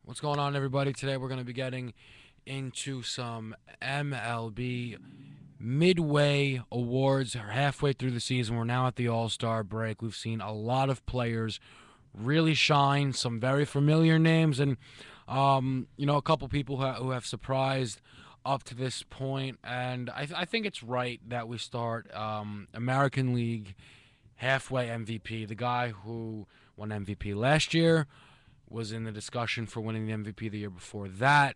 What's going on, everybody? Today we're going to be getting into some MLB midway awards. We're halfway through the season. We're now at the All-Star break. We've seen a lot of players really shine, some very familiar names, and a couple people who have surprised up to this point. And I think it's right that we start American League halfway MVP, the guy who won MVP last year, was in the discussion for winning the MVP the year before that,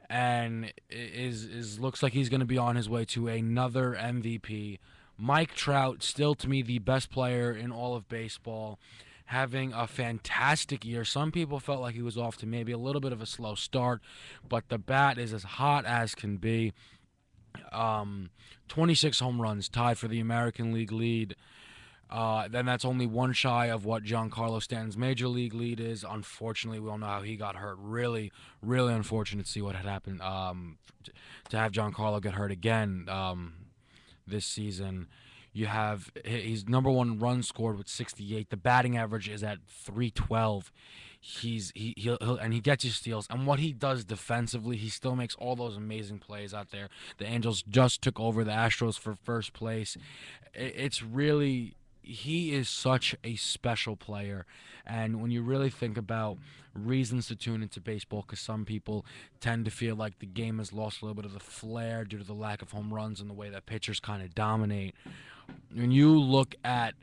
and is looks like he's going to be on his way to another MVP. Mike Trout, still to me the best player in all of baseball, having a fantastic year. Some people felt like he was off to maybe a little bit of a slow start, but the bat is as hot as can be. 26 home runs, tied for the American League lead. Then that's only one shy of what Giancarlo Stanton's major league lead is. Unfortunately, we all know how he got hurt. Really, really unfortunate to see what had happened. To have Giancarlo get hurt again this season. You have he's number one run scored with 68. The batting average is at 312. He'll and he gets his steals, and what he does defensively, he still makes all those amazing plays out there. The Angels just took over the Astros for first place. It's really, he is such a special player. And when you really think about reasons to tune into baseball, because some people tend to feel like the game has lost a little bit of the flair due to the lack of home runs and the way that pitchers kind of dominate. When you look at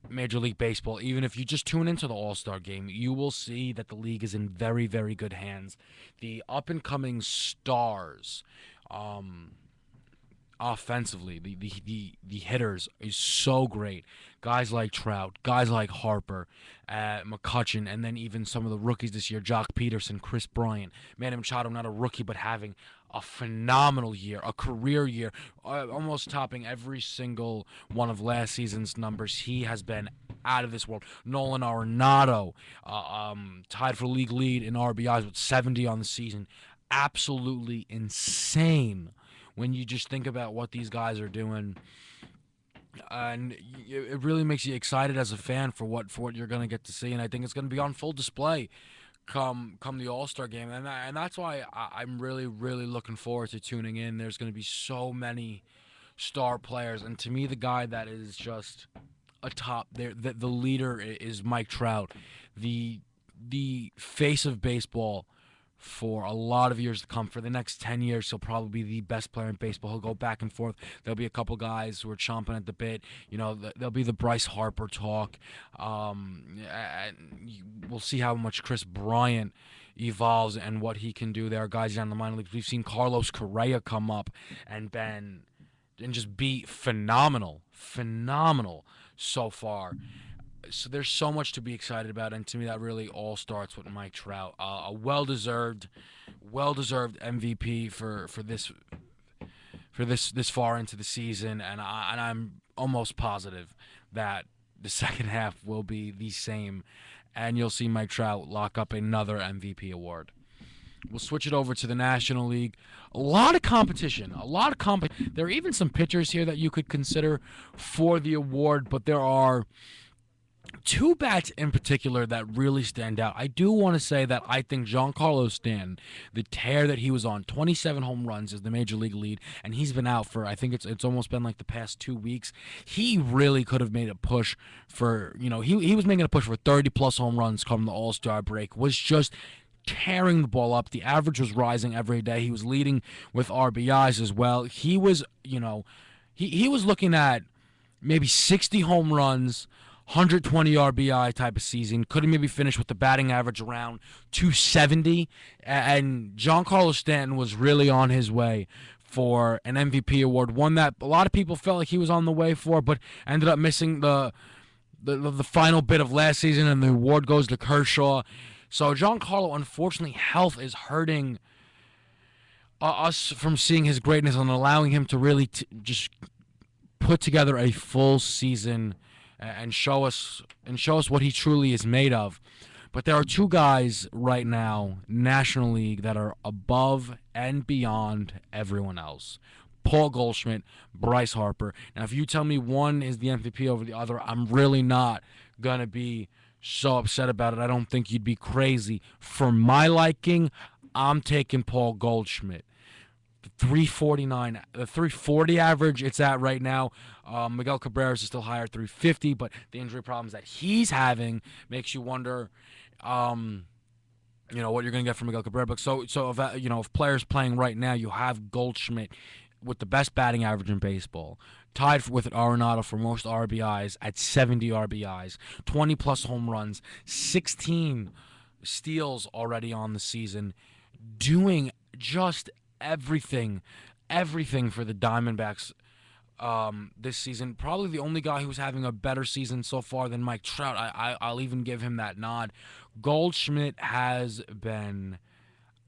Major League Baseball, even if you just tune into the All-Star game, you will see that the league is in very, very good hands. The up-and-coming stars, offensively, the hitters is so great. Guys like Trout, guys like Harper, McCutcheon, and then even some of the rookies this year, Jock Peterson, Chris Bryant, Manny Machado, not a rookie, but having a phenomenal year, a career year, almost topping every single one of last season's numbers. He has been out of this world. Nolan Arenado, tied for league lead in RBIs with 70 on the season. Absolutely insane when you just think about what these guys are doing, and it really makes you excited as a fan for what you're gonna get to see. And I think it's gonna be on full display come the All Star game, and that's why I'm really looking forward to tuning in. There's gonna be so many star players, and to me, the guy that is just atop there, the leader is Mike Trout, the face of baseball for a lot of years to come. For the next 10 years, he'll probably be the best player in baseball. He'll go back and forth. There'll be a couple guys who are chomping at the bit. There'll be the Bryce Harper talk. And we'll see how much Chris Bryant evolves and what he can do. There are guys down the minor leagues. We've seen Carlos Correa come up and just be phenomenal so far. So there's so much to be excited about, and to me, that really all starts with Mike Trout, a well-deserved MVP for this far into the season, and I'm almost positive that the second half will be the same, and you'll see Mike Trout lock up another MVP award. We'll switch it over to the National League. A lot of competition. There are even some pitchers here that you could consider for the award, but there are two bats in particular that really stand out. I do want to say that I think Giancarlo Stanton, the tear that he was on, 27 home runs is the major league lead, and he's been out for, I think it's almost been like the past 2 weeks. He really could have made a push for, he was making a push for 30 plus home runs come the All-Star break. Was just tearing the ball up. The average was rising every day. He was leading with RBIs as well. He was, he was looking at maybe 60 home runs, 120 RBI type of season. Could have maybe finished with the batting average around 270. And Giancarlo Stanton was really on his way for an MVP award, one that a lot of people felt like he was on the way for, but ended up missing the final bit of last season, and the award goes to Kershaw. So Giancarlo, unfortunately, health is hurting us from seeing his greatness and allowing him to really just put together a full season and show us what he truly is made of. But there are two guys right now, National League, that are above and beyond everyone else. Paul Goldschmidt, Bryce Harper. Now, if you tell me one is the MVP over the other, I'm really not going to be so upset about it. I don't think you'd be crazy. For my liking, I'm taking Paul Goldschmidt. 349, the 340 average it's at right now. Miguel Cabrera's is still higher, 350, but the injury problems that he's having makes you wonder, um, what you're going to get from Miguel Cabrera. But so if if players playing right now, you have Goldschmidt with the best batting average in baseball, tied with Arenado for most RBIs at 70 RBIs, 20 plus home runs, 16 steals already on the season, doing just everything, everything for the Diamondbacks this season. Probably the only guy who's having a better season so far than Mike Trout. I'll even give him that nod. Goldschmidt has been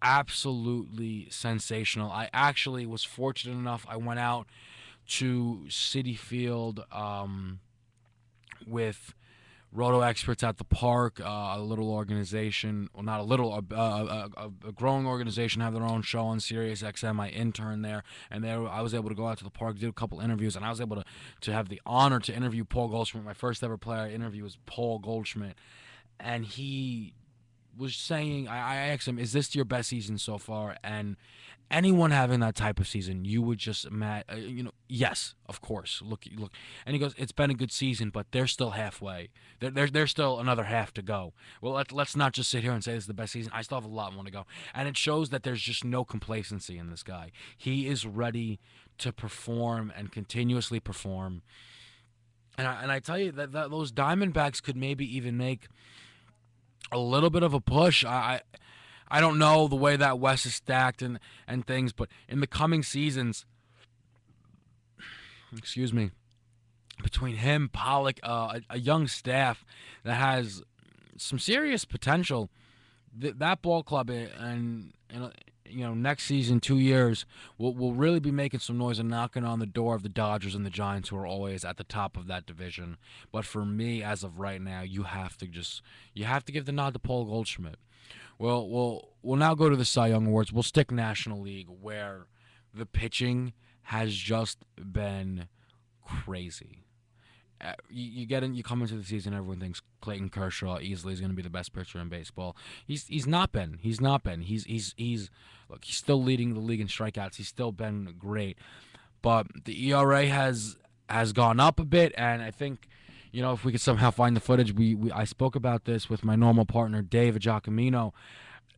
absolutely sensational. I actually was fortunate enough. I went out to Citi Field with Roto Experts at the Park, a little organization, well, not a little, a growing organization, have their own show on Sirius XM. I interned there, and there I was able to go out to the park, did a couple interviews, and I was able to have the honor to interview Paul Goldschmidt. My first ever player I interviewed was Paul Goldschmidt, and he was saying, I asked him, "Is this your best season so far?" And anyone having that type of season, you would just imagine, yes, of course. Look, and he goes, "It's been a good season, but they're still halfway. There's still another half to go." Well, let's not just sit here and say this is the best season. I still have a lot more to go, and it shows that there's just no complacency in this guy. He is ready to perform and continuously perform. And I tell you that those Diamondbacks could maybe even make a little bit of a push. I don't know the way that West is stacked and things, but in the coming seasons, excuse me, between him, Pollock, a young staff that has some serious potential, that ball club and next season, 2 years, will really be making some noise and knocking on the door of the Dodgers and the Giants, who are always at the top of that division. But for me, as of right now, you have to give the nod to Paul Goldschmidt. Well, we'll now go to the Cy Young Awards. We'll stick National League, where the pitching has just been crazy. You come into the season, everyone thinks Clayton Kershaw easily is going to be the best pitcher in baseball. He's not been. He's not been. Look, he's still leading the league in strikeouts. He's still been great, but the ERA has gone up a bit, and I think, if we could somehow find the footage, I spoke about this with my normal partner Dave Giacomino,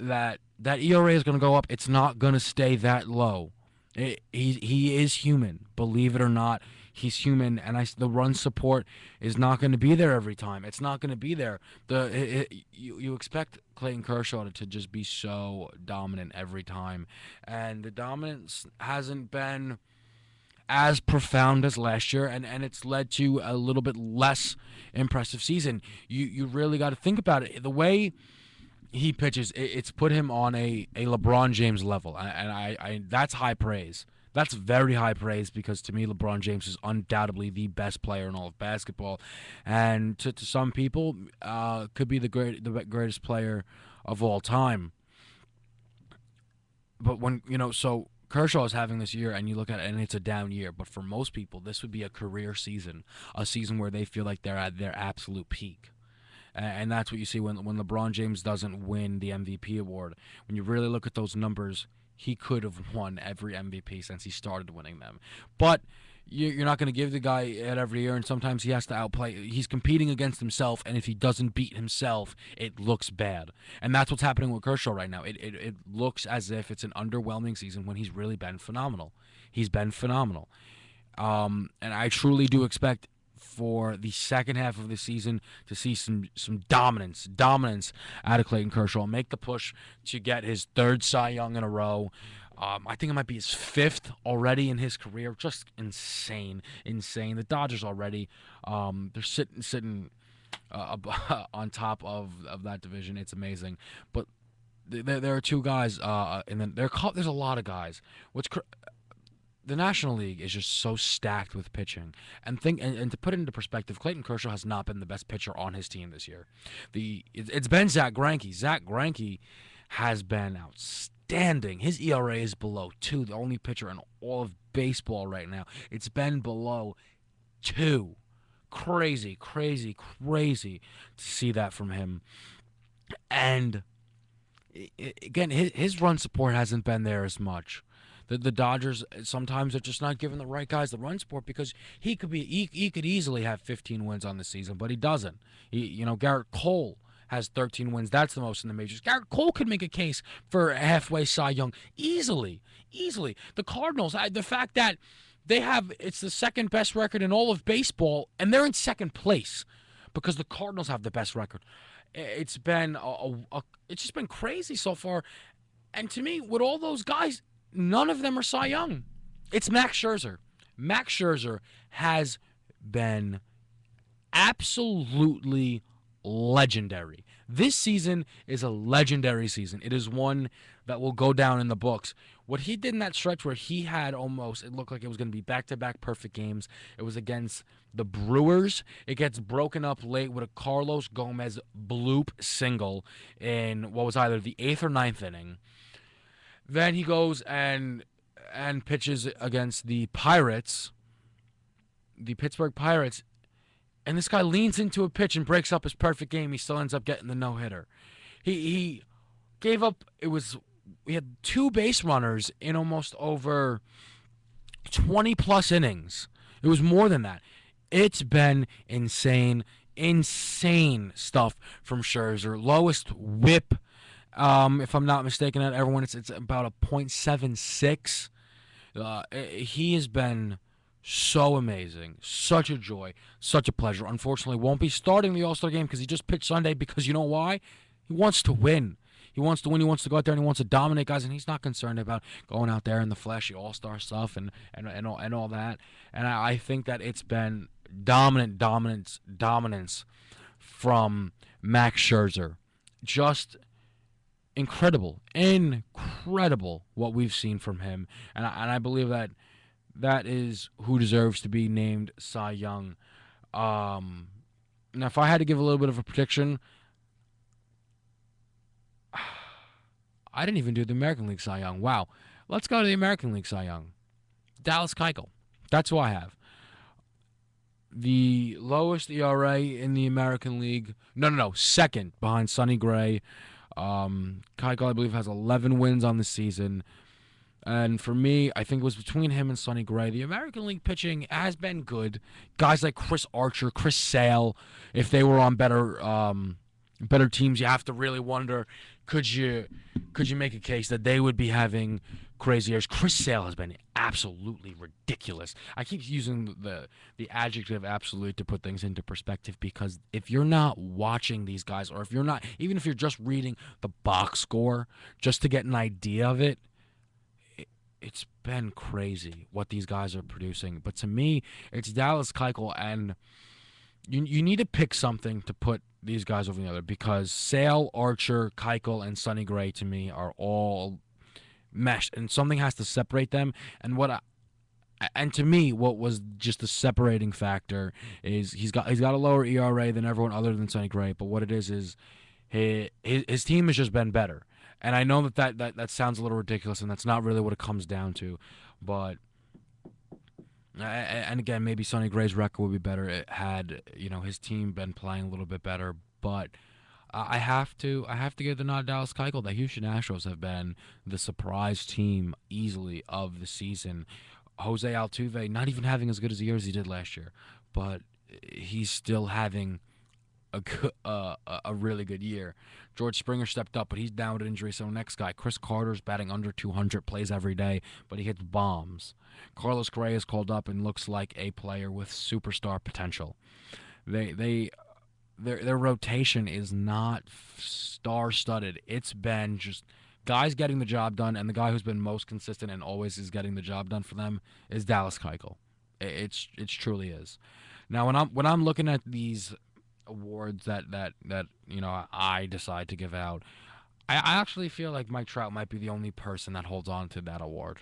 that ERA is going to go up. It's not going to stay that low. He is human, believe it or not. He's human, and the run support is not going to be there every time. It's not going to be there. You expect Clayton Kershaw to just be so dominant every time, and the dominance hasn't been as profound as last year, and it's led to a little bit less impressive season. You really got to think about it. The way he pitches, it's put him on a LeBron James level, and I that's high praise. That's very high praise, because to me, LeBron James is undoubtedly the best player in all of basketball, and to some people, could be the greatest player of all time. But so Kershaw is having this year, and you look at it, and it's a down year. But for most people, this would be a career season, a season where they feel like they're at their absolute peak. And that's what you see when LeBron James doesn't win the MVP award. When you really look at those numbers, he could have won every MVP since he started winning them. But you're not going to give the guy it every year, and sometimes he has to outplay. He's competing against himself, and if he doesn't beat himself, it looks bad. And that's what's happening with Kershaw right now. It looks as if it's an underwhelming season when he's really been phenomenal. He's been phenomenal. And I truly do expect for the second half of the season to see some dominance out of Clayton Kershaw, make the push to get his third Cy Young in a row. I think it might be his fifth already in his career. Just insane. The Dodgers already, they're sitting on top of that division. It's amazing. But there are two guys, and then there's a lot of guys. The National League is just so stacked with pitching, and to put it into perspective, Clayton Kershaw has not been the best pitcher on his team this year. It's been Zach Greinke. Zach Greinke has been outstanding. His ERA is below 2, the only pitcher in all of baseball right now. It's been below 2. crazy, crazy, crazy to see that from him. And again, his run support hasn't been there as much. The Dodgers sometimes are just not giving the right guys the run support because he could easily have 15 wins on the season, but he doesn't. Garrett Cole has 13 wins. That's the most in the majors. Garrett Cole could make a case for a halfway Cy Young easily, easily. The Cardinals, the fact that it's the second best record in all of baseball, and they're in second place because the Cardinals have the best record. It's been it's just been crazy so far. And to me, with all those guys, none of them are Cy Young. It's Max Scherzer. Max Scherzer has been absolutely legendary. This season is a legendary season. It is one that will go down in the books. What he did in that stretch where he had it looked like it was going to be back-to-back perfect games. It was against the Brewers. It gets broken up late with a Carlos Gomez bloop single in what was either the 8th or ninth inning. Then he goes and pitches against the Pirates, the Pittsburgh Pirates, and this guy leans into a pitch and breaks up his perfect game. He still ends up getting the no-hitter. He gave up, we had 2 base runners in almost over 20-plus innings. It was more than that. It's been insane stuff from Scherzer. Lowest whip, if I'm not mistaken, at everyone, it's about a .76. He has been so amazing, such a joy, such a pleasure. Unfortunately, won't be starting the All-Star game because he just pitched Sunday because you know why? He wants to win. He wants to win. He wants to go out there and he wants to dominate guys, and he's not concerned about going out there in the flashy All-Star stuff and all that. And I think that it's been dominance from Max Scherzer. Just incredible what we've seen from him, and I believe that is who deserves to be named Cy Young. Now, if I had to give a little bit of a prediction, I didn't even do the American League Cy Young. Wow. Let's go to the American League Cy Young. Dallas Keuchel. That's who I have. The lowest ERA in the American League. No. Second behind Sonny Gray. Keuchel, I believe, has 11 wins on the season. And for me, I think it was between him and Sonny Gray. The American League pitching has been good. Guys like Chris Archer, Chris Sale, if they were on better teams, you have to really wonder, could you make a case that they would be having crazy years? Chris Sale has been absolutely ridiculous. I keep using the adjective absolute to put things into perspective because if you're not watching these guys, or even if you're just reading the box score just to get an idea of it, it's been crazy what these guys are producing. But to me, it's Dallas Keuchel, and you need to pick something to put these guys over the other because Sale, Archer, Keuchel, and Sonny Gray to me are all meshed, and something has to separate them. And to me, what was just the separating factor is he's got a lower ERA than everyone other than Sonny Gray. But what it is his team has just been better. And I know that sounds a little ridiculous, and that's not really what it comes down to. But and again, maybe Sonny Gray's record would be better had his team been playing a little bit better. But I have to give the nod to Dallas Keuchel. The Houston Astros have been the surprise team easily of the season. Jose Altuve not even having as good as a year as he did last year, but he's still having a really good year. George Springer stepped up, but he's down with injury. So next guy, Chris Carter's batting under 200, plays every day, but he hits bombs. Carlos Correa is called up and looks like a player with superstar potential. Their rotation is not star-studded. It's been just guys getting the job done, and the guy who's been most consistent and always is getting the job done for them is Dallas Keuchel. It truly is. Now, when I'm looking at these awards that I decide to give out, I actually feel like Mike Trout might be the only person that holds on to that award.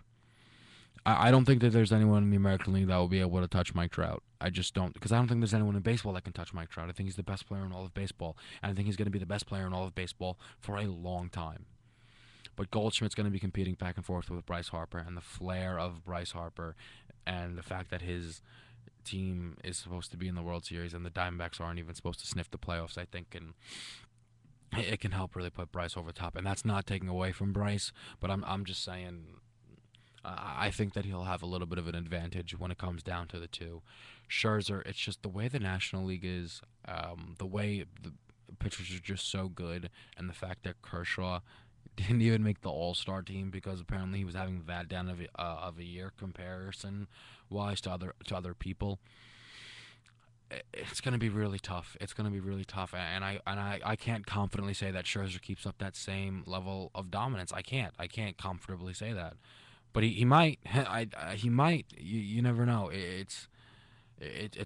I don't think that there's anyone in the American League that will be able to touch Mike Trout. I just don't, because I don't think there's anyone in baseball that can touch Mike Trout. I think he's the best player in all of baseball, and I think he's going to be the best player in all of baseball for a long time. But Goldschmidt's going to be competing back and forth with Bryce Harper, and the flair of Bryce Harper and the fact that his team is supposed to be in the World Series, and the Diamondbacks aren't even supposed to sniff the playoffs, I think, and it can help really put Bryce over the top. And that's not taking away from Bryce, but I'm just saying I think that he'll have a little bit of an advantage when it comes down to the two. Scherzer, it's just the way the National League is, the way the pitchers are just so good, and the fact that Kershaw didn't even make the All Star team because apparently he was having that down of a year comparison wise to other people. It's going to be really tough. It's going to be really tough, and I can't confidently say that Scherzer keeps up that same level of dominance. I can't comfortably say that, but he might. He might. You never know. It's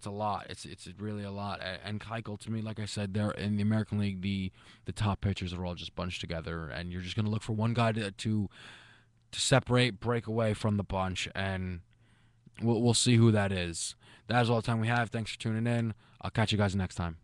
a lot. It's really a lot. And Keuchel, to me, like I said, they're in the American League. The top pitchers are all just bunched together, and you're just going to look for one guy to separate, break away from the bunch, and we'll see who that is. That is all the time we have. Thanks for tuning in. I'll catch you guys next time.